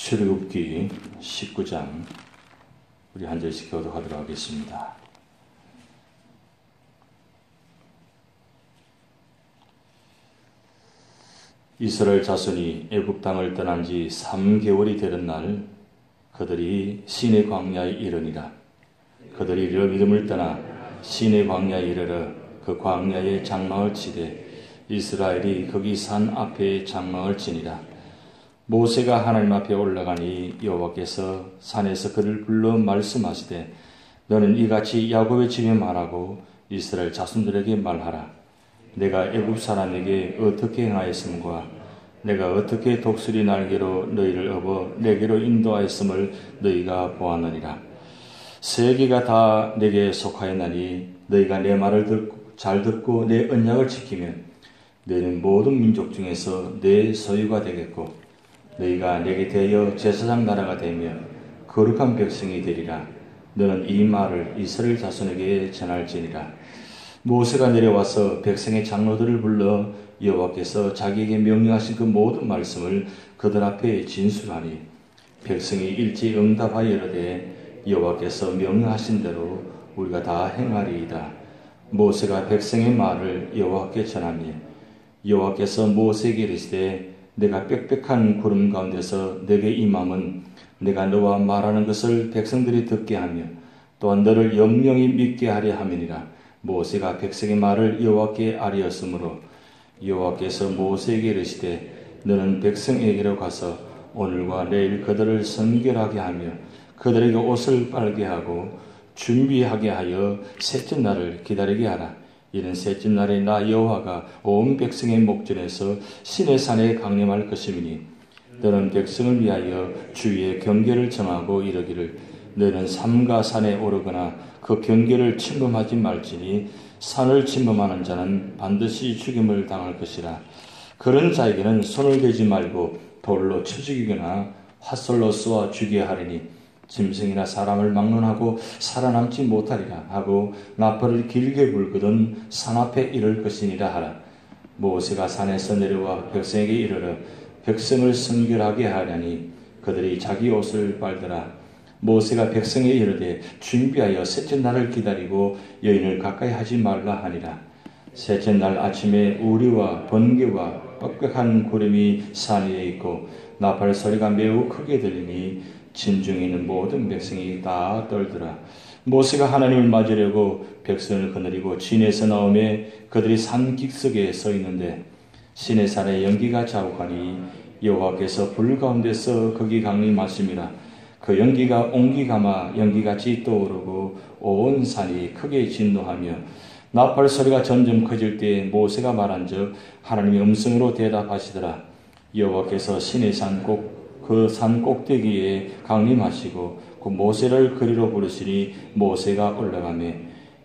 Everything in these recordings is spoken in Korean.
출애굽기 19장 우리 한 절씩 교독하도록 하겠습니다. 이스라엘 자손이 애굽 땅을 떠난 지 3개월이 되는 날 그들이 시내 광야에 이르니라. 그들이 이름을 떠나 시내 광야에 이르러 그 광야에 장막을 치되 이스라엘이 거기 산 앞에 장막을 치니라. 모세가 하나님 앞에 올라가니 여호와께서 산에서 그를 불러 말씀하시되 너는 이같이 야곱의 집에 말하고 이스라엘 자손들에게 말하라. 내가 애굽 사람에게 어떻게 행하였음과 내가 어떻게 독수리 날개로 너희를 업어 내게로 인도하였음을 너희가 보았느니라. 세계가 다 내게 속하였나니 너희가 내 말을 잘 듣고 내 언약을 지키면 너희는 모든 민족 중에서 내 소유가 되겠고 너희가 내게 대하여 제사장 나라가 되며 거룩한 백성이 되리라. 너는 이 말을 이스라엘 자손에게 전할지니라. 모세가 내려와서 백성의 장로들을 불러 여호와께서 자기에게 명령하신 그 모든 말씀을 그들 앞에 진술하니 백성이 일제히 응답하여 이르되 여호와께서 명령하신 대로 우리가 다 행하리이다. 모세가 백성의 말을 여호와께 전하니 여호와께서 모세에게 이르시되 내가 빽빽한 구름 가운데서 내게 임함은 내가 너와 말하는 것을 백성들이 듣게 하며 또한 너를 영영히 믿게 하려 함이니라. 모세가 백성의 말을 여호와께 아뢰었으므로 여호와께서 모세에게 이르시되 너는 백성에게로 가서 오늘과 내일 그들을 선결하게 하며 그들에게 옷을 빨게 하고 준비하게 하여 셋째 날을 기다리게 하라. 이는 셋째 날에 나 여호와가 온 백성의 목전에서 시내산에 강림할 것이니 너는 백성을 위하여 주위의 경계를 정하고 이르기를 너는 삼가 산에 오르거나 그 경계를 침범하지 말지니 산을 침범하는 자는 반드시 죽임을 당할 것이라. 그런 자에게는 손을 대지 말고 돌로 쳐 죽이거나 화살로 쏘아 죽여야 하리니 짐승이나 사람을 막론하고 살아남지 못하리라 하고 나팔을 길게 불거든 산 앞에 이를 것이니라 하라. 모세가 산에서 내려와 백성에게 이르러 백성을 선결하게 하려니 그들이 자기 옷을 빨더라. 모세가 백성에 이르되 준비하여 셋째 날을 기다리고 여인을 가까이 하지 말라 하니라. 셋째 날 아침에 우리와 번개와 빽빽한 구름이 산 위에 있고 나팔 소리가 매우 크게 들리니 진중에 있는 모든 백성이 다 떨더라. 모세가 하나님을 맞으려고 백성을 거느리고 진에서 나오매 그들이 산 깊숙이에 서 있는데 시내산에 연기가 자욱하니 여호와께서 불 가운데서 거기 강림하심이라. 그 연기가 옹기가마 연기같이 떠오르고 온 산이 크게 진동하며 나팔 소리가 점점 커질 때 모세가 말한즉 하나님의 음성으로 대답하시더라. 여호와께서 시내산 그 산 꼭대기에 강림하시고 그 모세를 그리로 부르시니 모세가 올라가매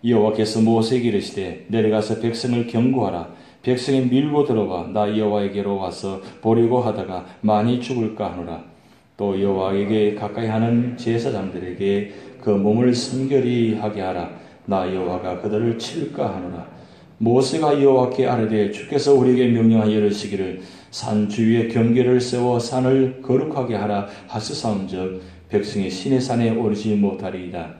여호와께서 모세에게 이르시되 내려가서 백성을 경고하라. 백성이 밀고 들어와 나 여호와에게로 와서 보려고 하다가 많이 죽을까 하노라. 또 여호와에게 가까이 하는 제사장들에게 그 몸을 순결히 하게 하라. 나 여호와가 그들을 칠까 하노라. 모세가 여호와께 아뢰되 주께서 우리에게 명령하여 이르시기를 산 주위에 경계를 세워 산을 거룩하게 하라 하시사온즉 백성이 시내산에 오르지 못하리이다.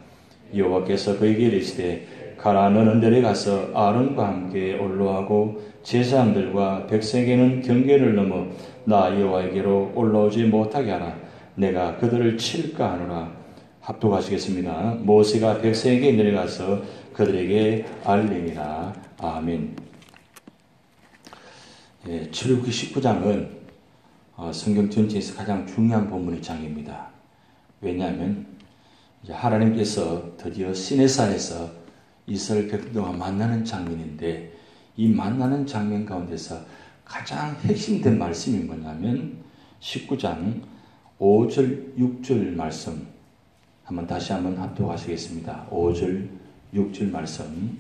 여호와께서 그에게 이르시되 가라. 너는 내려가서 아론과 함께 올라가고 제사장들과 백성에게는 경계를 넘어 나 여호와에게로 올라오지 못하게 하라. 내가 그들을 칠까 하노라. 합독하시겠습니다. 모세가 백성에게 내려가서 그들에게 알림이라. 아멘. 출애굽기 19장은 성경 전체에서 가장 중요한 본문의 장입니다. 왜냐하면 이제 하나님께서 드디어 시내산에서 이스라엘 백성과 만나는 장면인데 이 만나는 장면 가운데서 가장 핵심된 말씀이 뭐냐면 19장 5절 6절 말씀 다시 한번 합독하시겠습니다. 5절 6절 말씀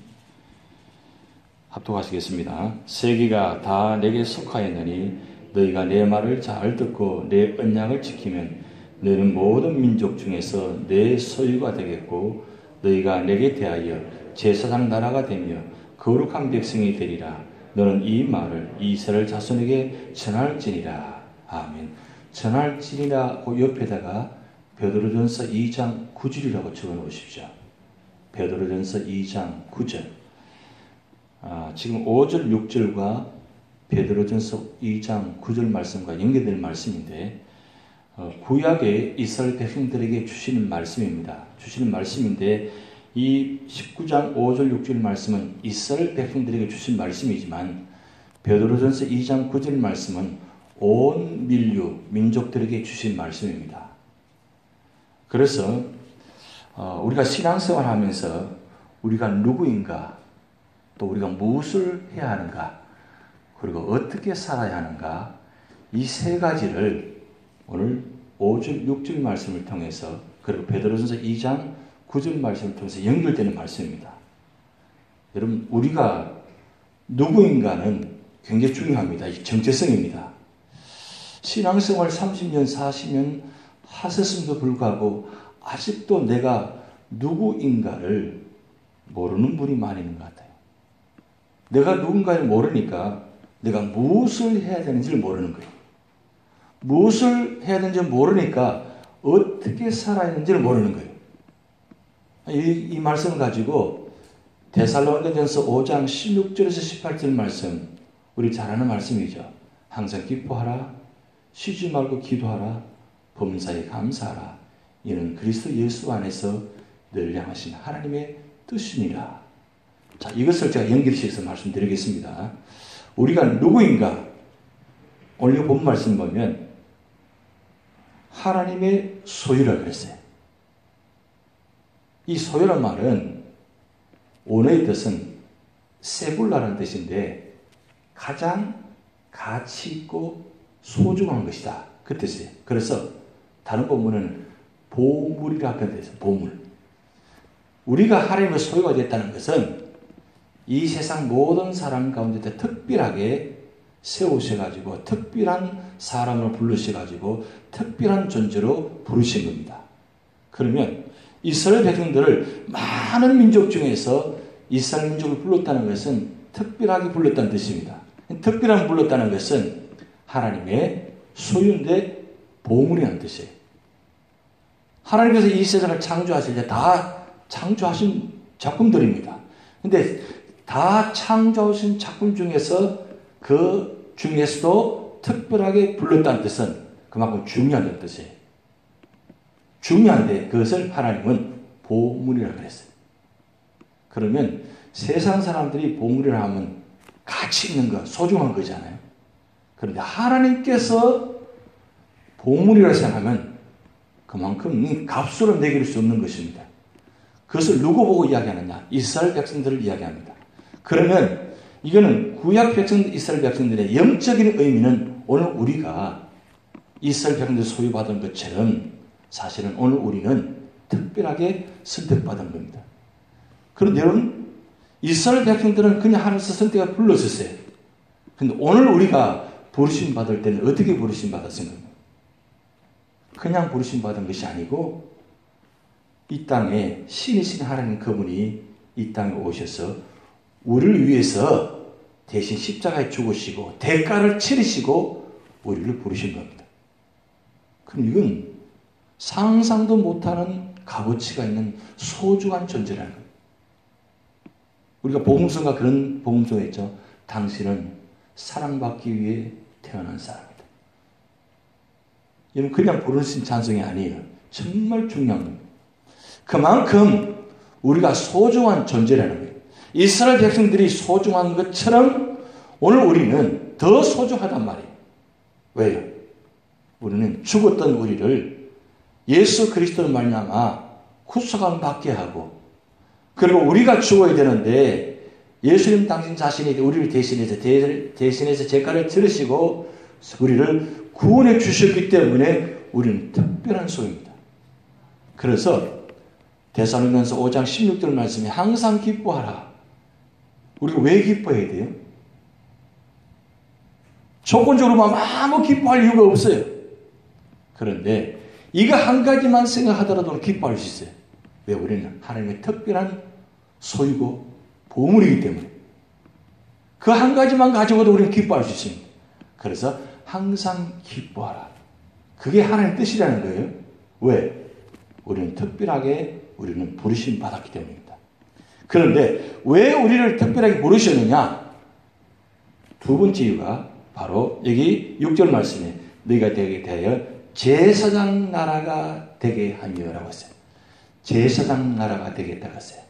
합독하시겠습니다. 세계가 다 내게 속하였느니 너희가 내 말을 잘 듣고 내 언약을 지키면 너희는 모든 민족 중에서 내 소유가 되겠고 너희가 내게 대하여 제사장 나라가 되며 거룩한 백성이 되리라. 너는 이 말을 이스라엘 자손에게 전할지니라. 아멘. 전할지니라 그 옆에다가 베드로전서 2장 9절이라고 적어 놓으십시오. 베드로전서 2장 9절. 지금 5절, 6절과 베드로전서 2장 9절 말씀과 연계되는 말씀인데 구약의 이스라엘 백성들에게 주시는 말씀입니다. 주시는 말씀인데 이 19장 5절, 6절 말씀은 이스라엘 백성들에게 주신 말씀이지만 베드로전서 2장 9절 말씀은 온 민류, 민족들에게 주신 말씀입니다. 그래서 우리가 신앙생활 하면서 우리가 누구인가, 또 우리가 무엇을 해야 하는가, 그리고 어떻게 살아야 하는가, 이 세 가지를 오늘 5절, 6절 말씀을 통해서, 그리고 베드로전서 2장 9절 말씀을 통해서 연결되는 말씀입니다. 여러분, 우리가 누구인가는 굉장히 중요합니다. 이 정체성입니다. 신앙생활 30년, 40년 하셨음에도 불구하고 아직도 내가 누구인가를 모르는 분이 많이 있는 것 같아요. 내가 누군가를 모르니까 내가 무엇을 해야 되는지를 모르는 거예요. 무엇을 해야 되는지 모르니까 어떻게 살아야 되는지를 모르는 거예요. 이 말씀을 가지고 데살로니가전서 5장 16절에서 18절 말씀, 우리 잘 아는 말씀이죠. 항상 기뻐하라, 쉬지 말고 기도하라, 범사에 감사하라. 이는 그리스도 예수 안에서 늘 향하신 하나님의 뜻이니라. 자, 이것을 제가 연결시켜서 말씀드리겠습니다. 우리가 누구인가? 오늘 본 말씀 보면 하나님의 소유라 그랬어요. 이 소유란 말은 원어의 뜻은 세굴라라는 뜻인데 가장 가치 있고 소중한 것이다. 그 뜻이에요. 그래서 다른 본문은 보물이라 표현되어 보물. 우리가 하나님의 소유가 됐다는 것은 이 세상 모든 사람 가운데 특별하게 세우셔가지고 특별한 사람으로 부르셔가지고 특별한 존재로 부르신 겁니다. 그러면 이스라엘 백성들을 많은 민족 중에서 이스라엘 민족을 불렀다는 것은 특별하게 불렀다는 뜻입니다. 특별하게 불렀다는 것은 하나님의 소유인데 보물이라는 뜻이에요. 하나님께서 이 세상을 창조하실 때 다 창조하신 작품들입니다. 근데 다 창조하신 작품 중에서 그 중에서도 특별하게 불렀다는 뜻은 그만큼 중요하다는 뜻이에요. 중요한데 그것을 하나님은 보물이라고 그랬어요. 그러면 세상 사람들이 보물이라 하면 가치 있는 거, 소중한 거잖아요. 그런데 하나님께서 보물이라고 생각하면 그만큼 값으로 매길 수 없는 것입니다. 그것을 누구 보고 이야기하느냐? 이스라엘 백성들을 이야기합니다. 그러면 이거는 구약 백성, 이스라엘 백성들의 영적인 의미는 오늘 우리가 이스라엘 백성들 소유받은 것처럼 사실은 오늘 우리는 특별하게 선택받은 겁니다. 그런데 여러분, 이스라엘 백성들은 그냥 하나님께서 선택을 불렀었어요. 그런데 오늘 우리가 부르심 받을 때는 어떻게 부르심 받았습니까? 그냥 부르심 받은 것이 아니고 이 땅에 신이신 하나님 그분이 이 땅에 오셔서 우리를 위해서 대신 십자가에 죽으시고 대가를 치르시고 우리를 부르신 겁니다. 그럼 이건 상상도 못하는 값어치가 있는 소중한 존재라는 겁니다. 우리가 복음서가 그런 복음서가 있죠. 당신은 사랑받기 위해 태어난 사람이다. 이건 그냥 부르신 찬송이 아니에요. 정말 중요한 겁니다. 그만큼 우리가 소중한 존재라는 거예요. 이스라엘 백성들이 소중한 것처럼 오늘 우리는 더 소중하단 말이에요. 왜요? 우리는 죽었던 우리를 예수 그리스도로 말미암아 구속함 받게 하고, 그리고 우리가 죽어야 되는데 예수님 당신 자신이 우리를 대신해서 죄가를 치르시고 우리를 구원해 주셨기 때문에 우리는 특별한 소유입니다. 그래서 데살로니가서 5장 16절 말씀에 항상 기뻐하라. 우리가 왜 기뻐해야 돼요? 조건적으로만 아무 기뻐할 이유가 없어요. 그런데 이거 한 가지만 생각하더라도 기뻐할 수 있어요. 왜? 우리는 하나님의 특별한 소유고 보물이기 때문에 그 한 가지만 가지고도 우리는 기뻐할 수 있습니다. 그래서 항상 기뻐하라. 그게 하나님의 뜻이라는 거예요. 왜? 우리는 특별하게 우리는 부르심 받았기 때문입니다. 그런데 왜 우리를 특별하게 부르셨느냐? 두 번째 이유가 바로 여기 6절 말씀에 너희가 되게 되어 제사장 나라가 되게 하며라고 했어요. 제사장 나라가 되겠다고 했어요.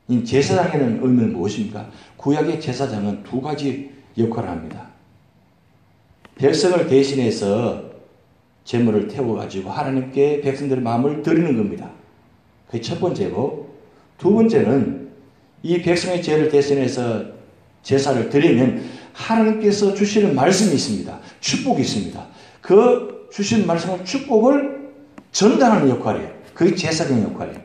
이 제사장에는 의미는 무엇입니까? 구약의 제사장은 두 가지 역할을 합니다. 백성을 대신해서 제물을 태워가지고 하나님께 백성들의 마음을 드리는 겁니다. 그게 첫 번째고, 두 번째는 이 백성의 죄를 대신해서 제사를 드리면 하나님께서 주시는 말씀이 있습니다. 축복이 있습니다. 그 주신 말씀을 축복을 전달하는 역할이에요. 그게 제사장의 역할이에요.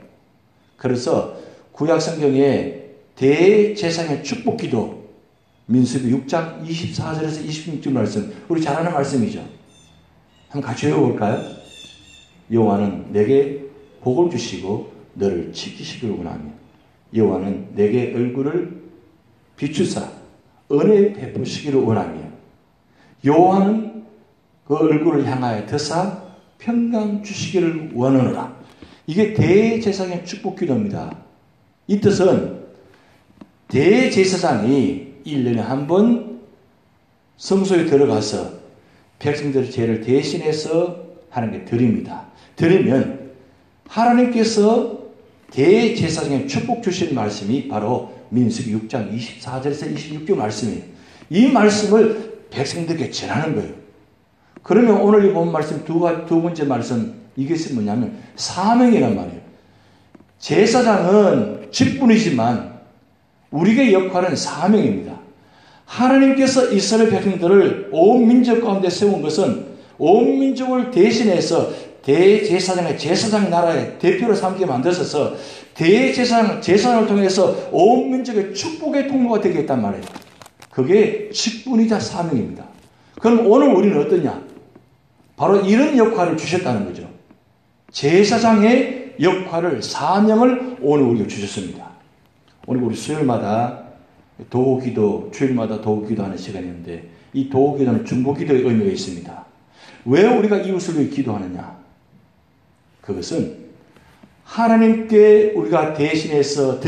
그래서 구약 성경에 대제사장의 축복기도 민수기 6장 24절에서 26절 말씀, 우리 잘 아는 말씀이죠. 한번 같이 외워볼까요? 여호와는 내게 복을 주시고 너를 지키시기를 원하며 여호와는 내게 얼굴을 비추사 은혜 베푸시기를 원하며 여호와는 그 얼굴을 향하여 드사 평강 주시기를 원하노라. 이게 대제사장의 축복 기도입니다. 이 뜻은 대제사장이 1년에 한 번 성소에 들어가서 백성들의 죄를 대신해서 하나님께 드립니다. 드리면 하나님께서 대제사장의 축복 주신 말씀이 바로 민수기 6장 24절에서 26절 말씀이에요. 이 말씀을 백성들에게 전하는 거예요. 그러면 오늘 이 본 말씀 두 번째 말씀 이것이 뭐냐면 사명이란 말이에요. 제사장은 직분이지만 우리의 역할은 사명입니다. 하나님께서 이스라엘 백성들을 온 민족 가운데 세운 것은 온 민족을 대신해서 대제사장의 제사장 나라의 대표로 삼게 만드셔서 제사장을 통해서 온 민족의 축복의 통로가 되겠단 말이에요. 그게 직분이자 사명입니다. 그럼 오늘 우리는 어떠냐? 바로 이런 역할을 주셨다는 거죠. 제사장의 역할을, 사명을 오늘 우리가 주셨습니다. 오늘 우리 수요일마다 도구기도, 주일마다 도구기도 하는 시간이었는데 이 도구기도는 중보기도의 의미가 있습니다. 왜 우리가 이웃을 위해 기도하느냐? 그것은 하나님께 우리가 대신해서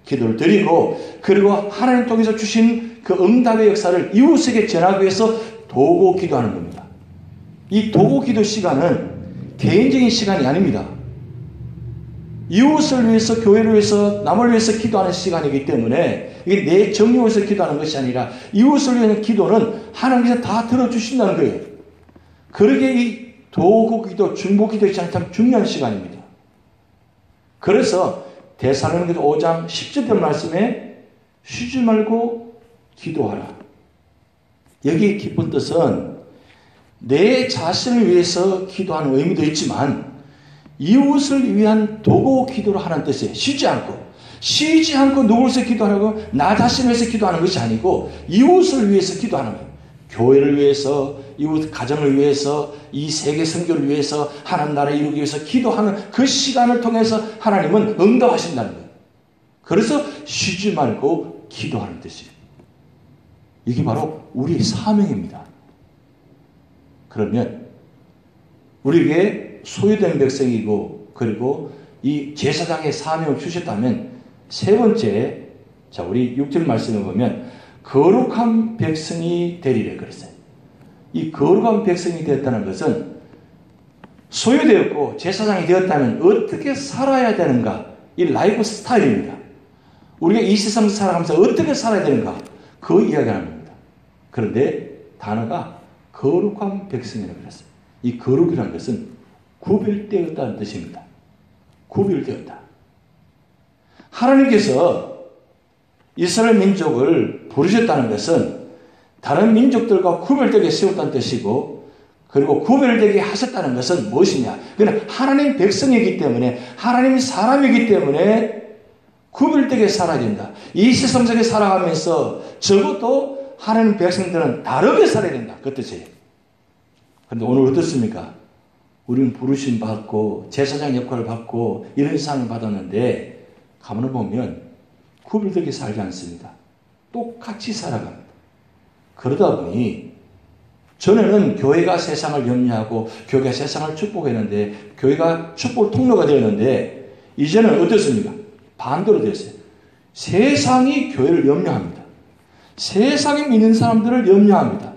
기도를 드리고 그리고 하나님 통해서 주신 그 응답의 역사를 이웃에게 전하기 위해서 도구 기도하는 겁니다. 이 도구 기도 시간은 개인적인 시간이 아닙니다. 이웃을 위해서, 교회를 위해서, 남을 위해서 기도하는 시간이기 때문에 이게 내 정욕을 위해서 기도하는 것이 아니라 이웃을 위한 기도는 하나님께서 다 들어주신다는 거예요. 그러기에 이 도구 기도, 중보 기도 시간이 참 중요한 시간입니다. 그래서 데살로니가서 5장 10절 말씀에 쉬지 말고 기도하라. 여기 깊은 뜻은 내 자신을 위해서 기도하는 의미도 있지만 이웃을 위한 도구 기도를 하는 뜻이에요. 쉬지 않고 누구를 위해서 기도하라고 나 자신을 위해서 기도하는 것이 아니고 이웃을 위해서 기도하는 거예요. 교회를 위해서, 이웃 가정을 위해서, 이 세계 선교를 위해서, 하나님 나라를 이루기 위해서 기도하는 그 시간을 통해서 하나님은 응답하신다는 거예요. 그래서 쉬지 말고 기도하는 뜻이에요. 이게 바로 우리의 사명입니다. 그러면 우리에게 소유된 백성이고 그리고 이 제사장의 사명을 주셨다면 세 번째, 자 우리 6절 말씀을 보면 거룩한 백성이 되리라 그랬어요. 이 거룩한 백성이 되었다는 것은 소유되었고 제사장이 되었다면 어떻게 살아야 되는가? 이 라이프 스타일입니다. 우리가 이 세상 살아가면서 어떻게 살아야 되는가? 그 이야기하는 겁니다. 그런데 단어가 거룩한 백성이라고 그랬어요. 이 거룩이라는 것은 구별되었다는 뜻입니다. 구별되었다. 하나님께서 이스라엘 민족을 부르셨다는 것은 다른 민족들과 구별되게 세웠다는 뜻이고 그리고 구별되게 하셨다는 것은 무엇이냐? 그냥 하나님 백성이기 때문에 하나님 사람이기 때문에 구별되게 살아야 된다. 이 세상 속에 살아가면서 적어도 하나님 백성들은 다르게 살아야 된다. 그 뜻이에요. 그런데 오늘 어떻습니까? 우리는 부르심 받고 제사장 역할을 받고 이런 상을 받았는데 가만히 보면 구별되게 살지 않습니다. 똑같이 살아갑니다. 그러다 보니 전에는 교회가 세상을 염려하고 교회가 세상을 축복했는데 교회가 축복 통로가 되었는데 이제는 어떻습니까? 반대로 됐어요. 세상이 교회를 염려합니다. 세상에 믿는 사람들을 염려합니다.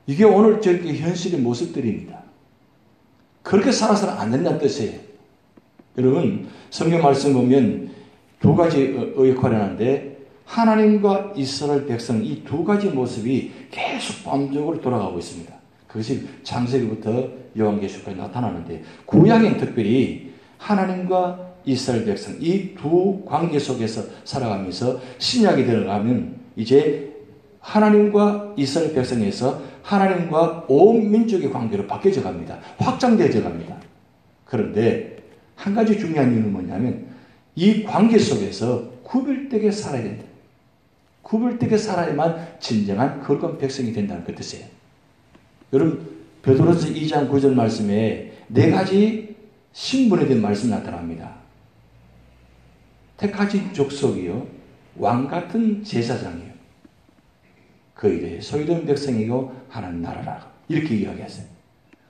이게 오늘 저렇게 현실의 모습들입니다. 그렇게 살아서는 안 된다는 뜻이에요. 여러분 성경 말씀 보면 두 가지 역할을 하는데 하나님과 이스라엘 백성 이 두 가지 모습이 계속 반복적으로 돌아가고 있습니다. 그것이 창세기부터 요한계시록까지 나타나는데 구약엔 특별히 하나님과 이스라엘 백성 이 두 관계 속에서 살아가면서 신약이 들어가면 이제 하나님과 이스라엘 백성에서 하나님과 온 민족의 관계로 바뀌어져 갑니다. 확장되어져 갑니다. 그런데 한 가지 중요한 이유는 뭐냐면 이 관계 속에서 구별되게 살아야 된다. 구별되게 살아야만 진정한 거룩한 백성이 된다는 그 뜻이에요. 여러분 베드로서 2장 9절 말씀에 네 가지 신분에 대한 말씀이 나타납니다. 택하신 족속이요 왕같은 제사장이요 그에 소유된 백성이고 하나님 나라라 이렇게 이야기했어요.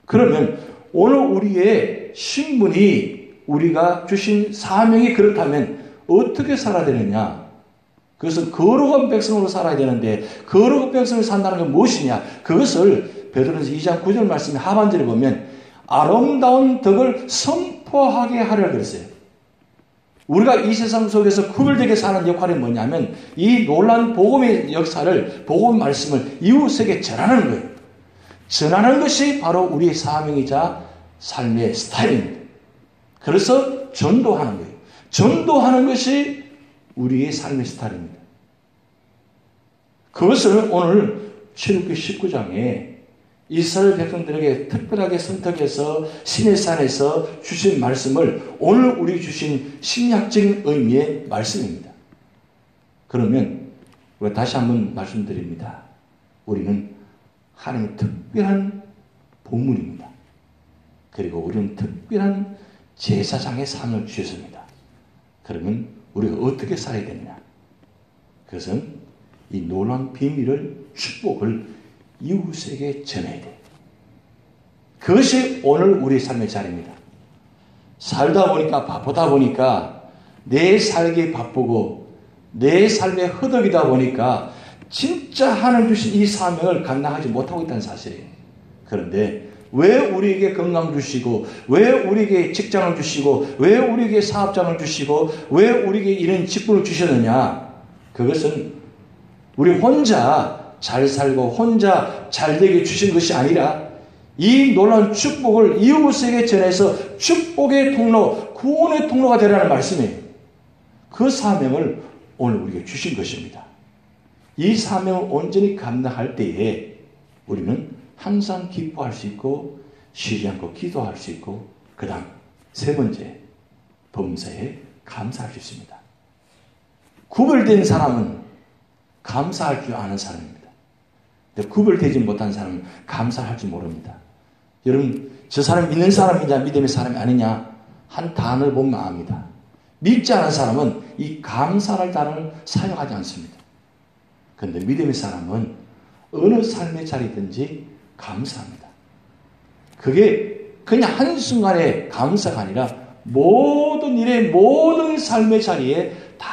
그러면 오늘 우리의 신분이 우리가 주신 사명이 그렇다면 어떻게 살아야 되느냐? 그것은 거룩한 백성으로 살아야 되는데 거룩한 백성을 산다는 건 무엇이냐? 그것을 베드로서 2장 9절 말씀의 하반절에 보면 아름다운 덕을 선포하게 하려고 그랬어요. 우리가 이 세상 속에서 구별되게 사는 역할이 뭐냐면 이 놀라운 복음의 역사를 복음 말씀을 이웃에게 전하는 거예요. 전하는 것이 바로 우리의 사명이자 삶의 스타일입니다. 그래서 전도하는 거예요. 전도하는 것이 우리의 삶의 스타일입니다. 그것을 오늘 출애굽기 19장에 이스라엘 백성들에게 특별하게 선택해서 시내산에서 주신 말씀을 오늘 우리 주신 심리학적인 의미의 말씀입니다. 그러면 다시 한번 말씀드립니다. 우리는 하나님의 특별한 보물입니다. 그리고 우리는 특별한 제사장의 삶을 주셨습니다. 그러면 우리가 어떻게 살아야 되느냐? 그것은 이 놀라운 비밀을 축복을 이웃에게 전해야 돼요. 그것이 오늘 우리 삶의 자리입니다. 살다 보니까 바쁘다 보니까 내 살기 바쁘고 내 삶에 허덕이다 보니까 진짜 하나님 주신 이 사명을 감당하지 못하고 있다는 사실이에요. 그런데 왜 우리에게 건강 주시고 왜 우리에게 직장을 주시고 왜 우리에게 사업장을 주시고 왜 우리에게 이런 직분을 주셨느냐? 그것은 우리 혼자 잘 살고 혼자 잘 되게 주신 것이 아니라 이 놀라운 축복을 이웃에게 전해서 축복의 통로, 구원의 통로가 되라는 말씀이에요. 그 사명을 오늘 우리에게 주신 것입니다. 이 사명을 온전히 감당할 때에 우리는 항상 기뻐할 수 있고 쉬지 않고 기도할 수 있고 그 다음 세 번째 범사에 감사할 수 있습니다. 구별된 사람은 감사할 줄 아는 사람입니다. 구별되지 못한 사람은 감사할 줄 모릅니다. 여러분 저 사람이 믿는 사람이냐 믿음의 사람이 아니냐 한 단어를 보면 압니다. 믿지 않은 사람은 이 감사할 단어를 사용하지 않습니다. 그런데 믿음의 사람은 어느 삶의 자리든지 감사합니다. 그게 그냥 한순간의 감사가 아니라 모든 일에 모든 삶의 자리에 다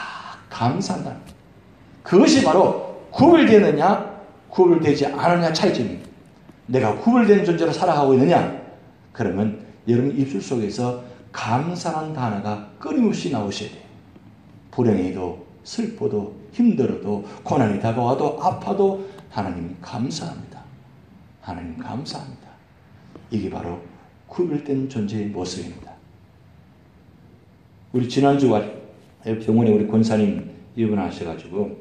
감사한다. 그것이 바로 구별되느냐 구별되지 않느냐 차이점입니다. 내가 구별된 존재로 살아가고 있느냐? 그러면 여러분 입술 속에서 감사한 단어가 끊임없이 나오셔야 돼요. 불행해도 슬퍼도 힘들어도 고난이 다가와도 아파도 하나님 감사합니다. 하나님 감사합니다. 이게 바로 구별된 존재의 모습입니다. 우리 지난주 병원에 우리 권사님 입원하셔가지고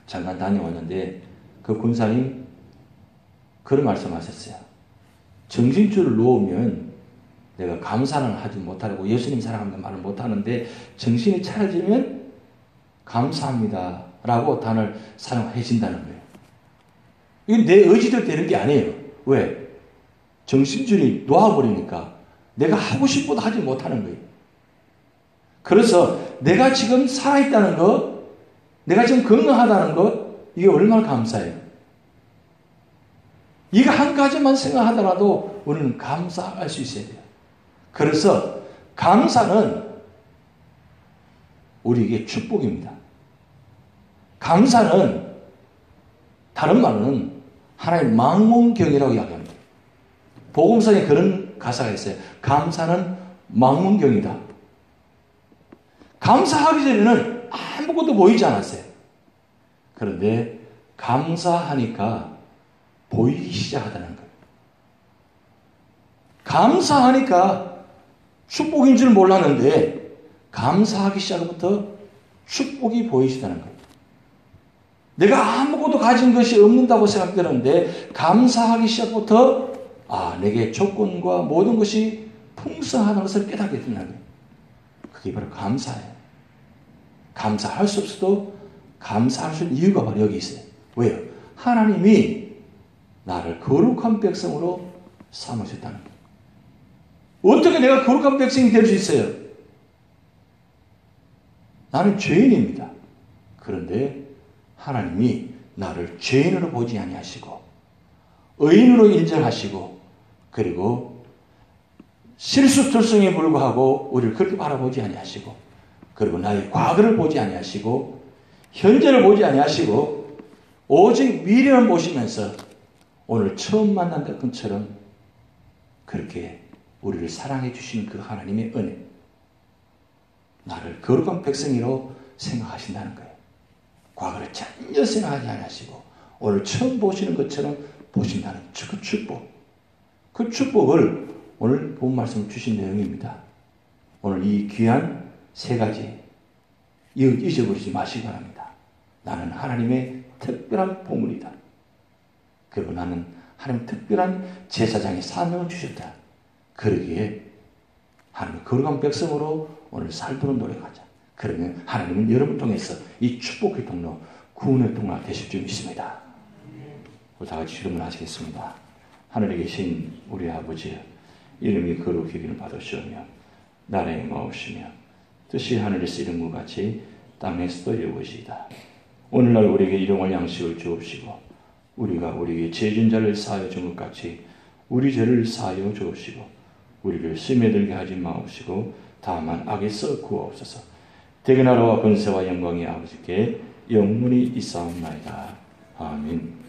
잠깐 다녀왔는데 그 권사님 그런 말씀하셨어요. 정신줄을 놓으면 내가 감사는 하지 못하고 예수님 사랑한다는 말을 못하는데 정신이 차려지면 감사합니다 라고 단어를 사용해 준다는 거예요. 이게 내 의지대로 되는 게 아니에요. 왜? 정신줄이 놓아버리니까 내가 하고 싶어도 하지 못하는 거예요. 그래서 내가 지금 살아있다는 것, 내가 지금 건강하다는 것, 이게 얼마나 감사해요. 이거 한 가지만 생각하더라도 우리는 감사할 수 있어야 돼요. 그래서 감사는 우리에게 축복입니다. 감사는 다른 말로는 하나의 망원경이라고 이야기합니다. 복음서에 그런 가사가 있어요. 감사는 망원경이다. 감사하기 전에는 아무것도 보이지 않았어요. 그런데 감사하니까 보이기 시작하다는 거예요. 감사하니까 축복인 줄 몰랐는데 감사하기 시작부터 축복이 보이시다는 거예요. 내가 아무것도 가진 것이 없는다고 생각되는데 감사하기 시작부터 내게 조건과 모든 것이 풍성하다는 것을 깨닫게 된다는 거예요. 그게 바로 감사예요. 감사할 수 없어도 감사할 수 있는 이유가 바로 여기 있어요. 왜요? 하나님이 나를 거룩한 백성으로 삼으셨다는 거예요. 어떻게 내가 거룩한 백성이 될 수 있어요? 나는 죄인입니다. 그런데 하나님이 나를 죄인으로 보지 아니하시고 의인으로 인정하시고 그리고 실수틀성에 불구하고 우리를 그렇게 바라보지 아니하시고 그리고 나의 과거를 보지 아니하시고 현재를 보지 아니하시고 오직 미래를 보시면서 오늘 처음 만난 것처럼 그렇게 우리를 사랑해 주신 그 하나님의 은혜, 나를 거룩한 백성이로 생각하신다는 거예요. 과거를 전혀 생각하지 않으시고 오늘 처음 보시는 것처럼 보신다는 그 축복. 그 축복을 오늘 본 말씀을 주신 내용입니다. 오늘 이 귀한 세 가지 잊어버리지 마시기 바랍니다. 나는 하나님의 특별한 보물이다. 그리고 나는 하나님 특별한 제사장의 사명을 주셨다. 그러기에 하나님의 거룩한 백성으로 오늘 살도록 노력하자. 그러면 하나님은 여러분 통해서 이 축복의 통로, 구원의 통로가 되실 줄 믿습니다. 우리 다 같이 주문하시겠습니다. 하늘에 계신 우리 아버지, 이름이 거룩히기를 받으시오며 나라의 마옵시며 뜻이 하늘에서 이룬 것 같이 땅에서도 이루어지이다. 오늘날 우리에게 일용할 양식을 주옵시고 우리가 우리에게 죄진 자를 사하여 준 것 같이 우리 죄를 사하여 주옵시고 우리를 시험에 들게 하지 마옵시고 다만 악에서 구하옵소서. 대개 나라와 권세와 영광이 아버지께 영원히 있사옵나이다. 아멘.